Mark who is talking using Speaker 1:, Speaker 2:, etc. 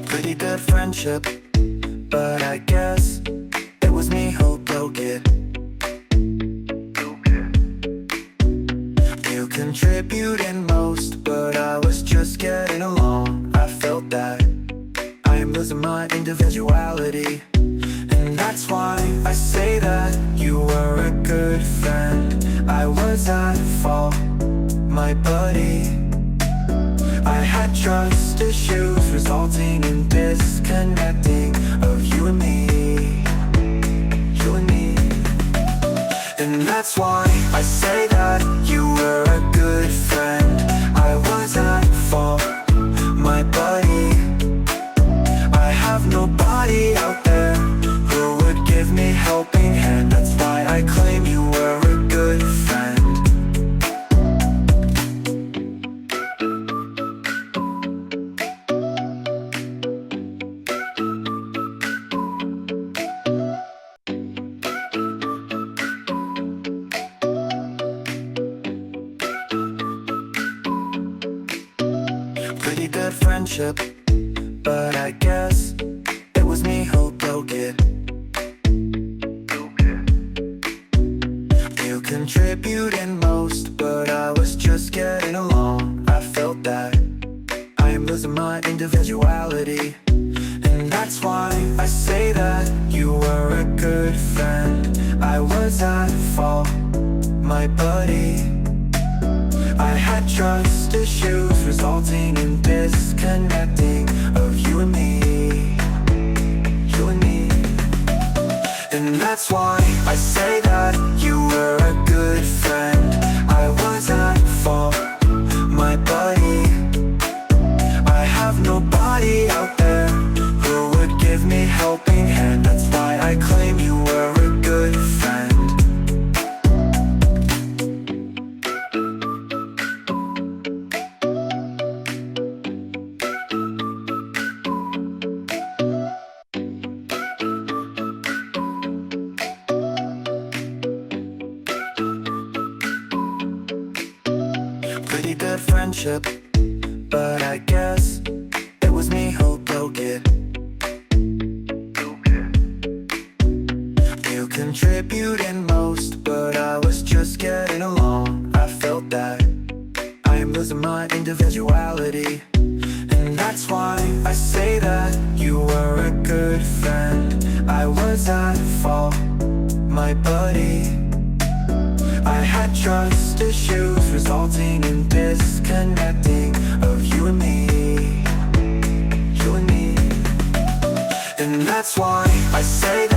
Speaker 1: Pretty good friendship, but I guess it was me who broke it. You contributed most, but I was just getting along. I felt that I am losing my individuality, and that's why I say that you were a good friend. I was at fault, my buddy. I had trust issues resulting in disconnecting of you and me. You and me. And that's why I say that you were a good friend. I was at fault, my buddy. I have nobody out there who would give me helping hand. That's why I claim you were a good friend. Pretty good friendship, but I guess it was me who broke it. You contributed most, but I was just getting along. I felt that I am losing my individuality, and that's why I say that you were a good friend. I was at fault, my buddy. I had trust issues resulting in disconnecting of you and me. You and me. And that's why I say that you were a good friend. I was at fault, my buddy. I have nobody out there who would give me helping hand. That's why I claim you were a good friend. Pretty good friendship, but I guess it was me who broke it. You contributed most, but I was just getting along. I felt that I am losing my individuality, and that's why I say that you were a good friend. I was at fault, my buddy. I had trust issues resulting in disconnecting of you and me. You and me. And that's why I say